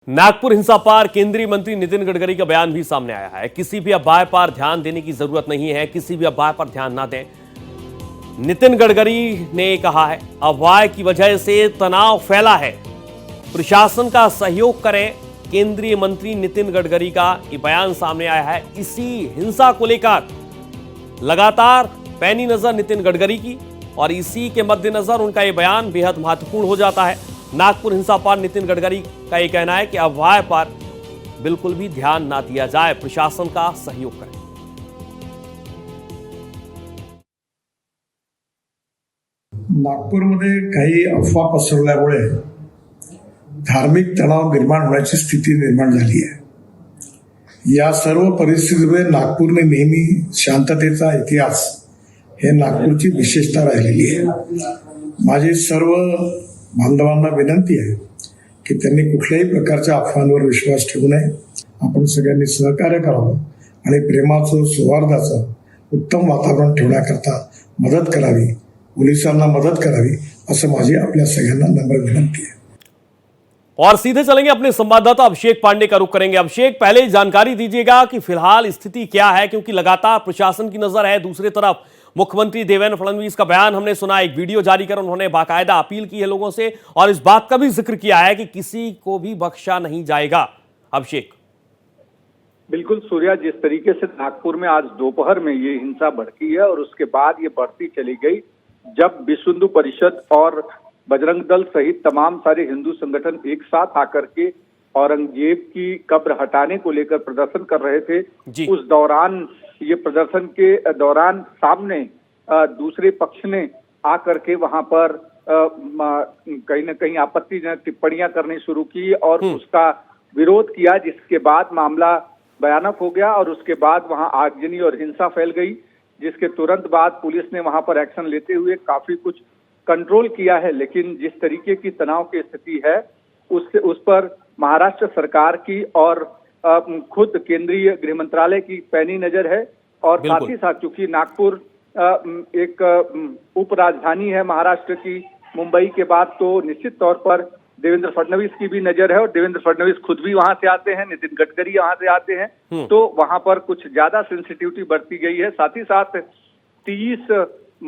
नागपुर हिंसा पर केंद्रीय मंत्री नितिन गडकरी का बयान भी सामने आया है। किसी भी अफवाह पर ध्यान देने की जरूरत नहीं है, किसी भी अफवाह पर ध्यान ना दें। नितिन गडकरी ने कहा है, अफवाह की वजह से तनाव फैला है, प्रशासन का सहयोग करें। केंद्रीय मंत्री नितिन गडकरी का ये बयान सामने आया है। इसी हिंसा को लेकर लगातार पैनी नजर नितिन गडकरी की और इसी के मद्देनजर उनका ये बयान बेहद महत्वपूर्ण हो जाता है। नागपुर हिंसा पर नितिन गडकरी का यह कहना है कि अफवाह पर बिल्कुल भी ध्यान ना दिया जाए, प्रशासन का सहयोग करें। नागपूरमध्ये काही अफवा पसरल्यामुळे धार्मिक तणाव निर्माण होण्याची स्थिती निर्माण झाली आहे। या सर्व परिस्थितीमुळे नागपूरने नेहमी शांततेचा इतिहास हे नागपूरची विशेषता राहिलेली आहे। माझी सर्व बांधवांना विनंती आहे की त्यांनी कुठल्याही प्रकारच्या अफवांवर विश्वास ठेवू नये। आपण सगळ्यांनी सहकार्य करावं आणि प्रेमाचं सौहार्दाचं उत्तम वातावरण ठेवण्याकरता मदत करावी, पोलिसांना मदत करावी, असं माझी आपल्या सगळ्यांना नम्र विनंती है। और सीधे चलेंगे अपने संवाददाता अभिषेक पांडे का रुख करेंगे। अभिषेक, पहले जानकारी दीजिएगा कि फिलहाल स्थिति क्या है, क्योंकि लगातार प्रशासन की नजर है। दूसरी तरफ मुख्यमंत्री देवेंद्र फडणवीस का बयान हमने सुना, एक वीडियो जारी कर उन्होंने बाकायदा अपील की है लोगों से और इस बात का भी जिक्र किया है कि किसी को भी बख्शा नहीं जाएगा। अभिषेक। बिल्कुल सूर्या, जिस तरीके से नागपुर में आज दोपहर में ये हिंसा भड़की है और उसके बाद ये बढ़ती चली गई, जब विश्व हिंदू परिषद और बजरंग दल सहित तमाम सारे हिंदू संगठन एक साथ आकर के औरंगजेब की कब्र हटाने को लेकर प्रदर्शन कर रहे थे, उस दौरान ये प्रदर्शन के दौरान सामने दूसरे पक्ष ने आकर के वहां पर कहीं न कहीं आपत्तिजनक टिप्पणियां करनी शुरू की और उसका विरोध किया, जिसके बाद मामला भयानक हो गया और उसके बाद वहां आगजनी और हिंसा फैल गई, जिसके तुरंत बाद पुलिस ने वहां पर एक्शन लेते हुए काफी कुछ कंट्रोल किया है। लेकिन जिस तरीके की तनाव की स्थिति है उस पर महाराष्ट्र सरकार की और खुद केंद्रीय गृह मंत्रालय की पैनी नजर है। और साथ ही साथ चूंकि नागपुर एक उप राजधानी है महाराष्ट्र की, मुंबई के बाद, तो निश्चित तौर पर देवेंद्र फडणवीस की भी नजर है और देवेंद्र फडणवीस खुद भी वहां से आते हैं, नितिन गडकरी वहां से आते हैं, तो वहां पर कुछ ज्यादा सेंसिटिविटी बढ़ती गई है। साथ ही साथ 30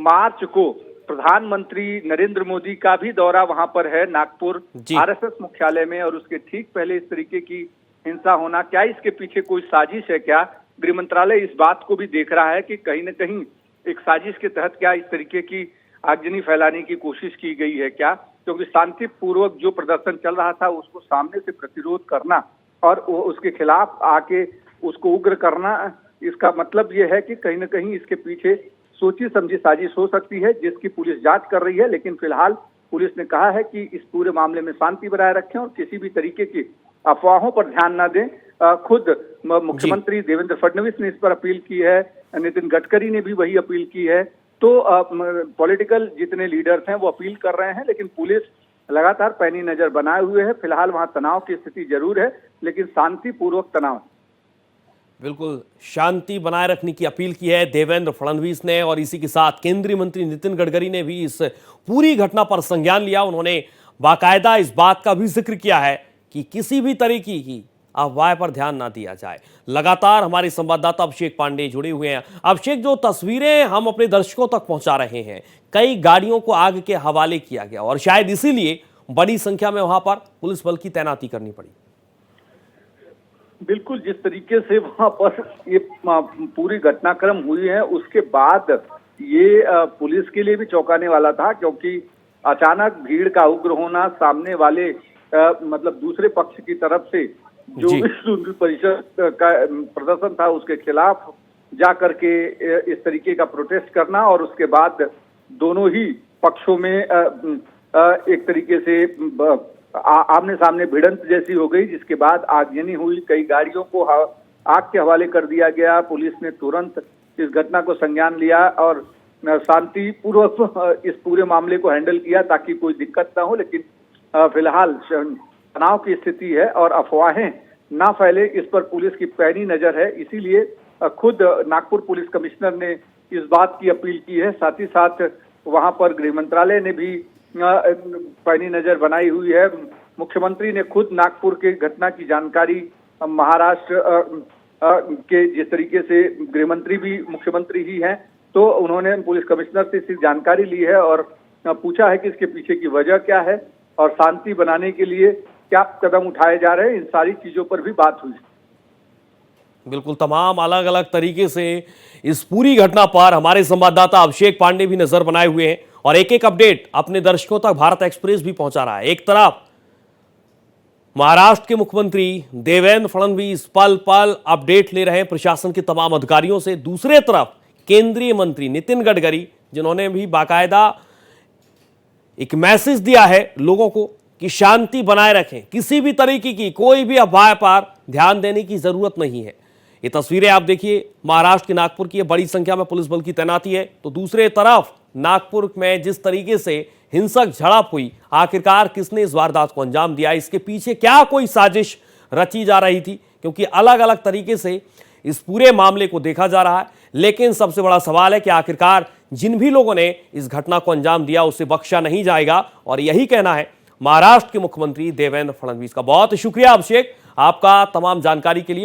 मार्च को प्रधानमंत्री नरेंद्र मोदी का भी दौरा वहां पर है नागपुर आरएसएस मुख्यालय में, और उसके ठीक पहले इस तरीके की हिंसा होना, क्या इसके पीछे कोई साजिश है? क्या गृह मंत्रालय इस बात को भी देख रहा है कि कहीं न कहीं एक साजिश के तहत क्या इस तरीके की आगजनी फैलाने की कोशिश की गई है क्या? क्योंकि शांतिपूर्वक जो प्रदर्शन चल रहा था उसको सामने से प्रतिरोध करना और उसके खिलाफ आके उसको उग्र करना, इसका मतलब ये है कि कहीं न कहीं इसके पीछे सोची समझी साजिश हो सकती है, जिसकी पुलिस जांच कर रही है। लेकिन फिलहाल पुलिस ने कहा है कि इस पूरे मामले में शांति बनाए रखें और किसी भी तरीके की अफवाहों पर ध्यान न दें। खुद मुख्यमंत्री देवेंद्र फडणवीस ने इस पर अपील की है, नितिन गडकरी ने भी वही अपील की है, तो पॉलिटिकल जितने लीडर्स हैं वो अपील कर रहे हैं, लेकिन पुलिस लगातार पैनी नजर बनाए हुए है। फिलहाल वहां तनाव की स्थिति जरूर है, लेकिन शांतिपूर्वक तनाव। बिल्कुल शांति बनाए रखने की अपील की है देवेंद्र फडणवीस ने और इसी के साथ केंद्रीय मंत्री नितिन गडकरी ने भी इस पूरी घटना पर संज्ञान लिया। उन्होंने बाकायदा इस बात का भी जिक्र किया है कि किसी भी तरीके की अफवाह पर ध्यान ना दिया जाए। लगातार हमारे संवाददाता अभिषेक पांडे जुड़े हुए हैं। अभिषेक, जो तस्वीरें हम अपने दर्शकों तक पहुंचा रहे हैं, कई गाड़ियों को आग के हवाले किया गया और शायद इसीलिए बड़ी संख्या में वहां पर पुलिस बल की तैनाती करनी पड़ी। बिल्कुल, जिस तरीके से वहां पर ये पूरी घटनाक्रम हुई है उसके बाद ये पुलिस के लिए भी चौंकाने वाला था, क्योंकि अचानक भीड़ का उग्र होना, सामने वाले मतलब दूसरे पक्ष की तरफ से जो विश्व हिंदू परिषद का प्रदर्शन था उसके खिलाफ जा करके इस तरीके का प्रोटेस्ट करना और उसके बाद दोनों ही पक्षों में एक तरीके से आमने सामने भिड़ंत जैसी हो गई, जिसके बाद आगजनी हुई, कई गाड़ियों को आग के हवाले कर दिया गया। पुलिस ने तुरंत इस घटना को संज्ञान लिया और शांतिपूर्वक इस पूरे मामले को हैंडल किया ताकि कोई दिक्कत ना हो। लेकिन फिलहाल तनाव की स्थिति है और अफवाहें ना फैले, इस पर पुलिस की पैनी नजर है। इसीलिए खुद नागपुर पुलिस कमिश्नर ने इस बात की अपील की है। साथ ही साथ वहां पर गृह मंत्रालय ने भी पैनी नजर बनाई हुई है। मुख्यमंत्री ने खुद नागपुर के घटना की जानकारी महाराष्ट्र के जिस तरीके से गृह मंत्री भी मुख्यमंत्री ही हैं, तो उन्होंने पुलिस कमिश्नर से इसकी जानकारी ली है और पूछा है कि इसके पीछे की वजह क्या है और शांति बनाने के लिए क्या कदम उठाए जा रहे हैं। इन सारी चीजों पर भी बात हुई। बिल्कुल, तमाम अलग अलग तरीके से इस पूरी घटना पर हमारे संवाददाता अभिषेक पांडे भी नजर बनाए हुए हैं और एक एक अपडेट अपने दर्शकों तक भारत एक्सप्रेस भी पहुंचा रहा है। एक तरफ महाराष्ट्र के मुख्यमंत्री देवेंद्र फडणवीस पल पल अपडेट ले रहे हैं प्रशासन के तमाम अधिकारियों से, दूसरे तरफ केंद्रीय मंत्री नितिन गडकरी जिन्होंने भी बाकायदा एक मैसेज दिया है लोगों को कि शांति बनाए रखें, किसी भी तरीके की कोई भी अफवाह पर ध्यान देने की जरूरत नहीं है। ये तस्वीरें आप देखिए महाराष्ट्र के नागपुर की, बड़ी संख्या में पुलिस बल की तैनाती है, तो दूसरे तरफ नागपुर में जिस तरीके से हिंसक झड़प हुई, आखिरकार किसने इस वारदात को अंजाम दिया, इसके पीछे क्या कोई साजिश रची जा रही थी, क्योंकि अलग अलग तरीके से इस पूरे मामले को देखा जा रहा है। लेकिन सबसे बड़ा सवाल है कि आखिरकार जिन भी लोगों ने इस घटना को अंजाम दिया उसे बख्शा नहीं जाएगा, और यही कहना है महाराष्ट्र के मुख्यमंत्री देवेंद्र फडणवीस का। बहुत शुक्रिया अभिषेक आपका तमाम जानकारी के लिए।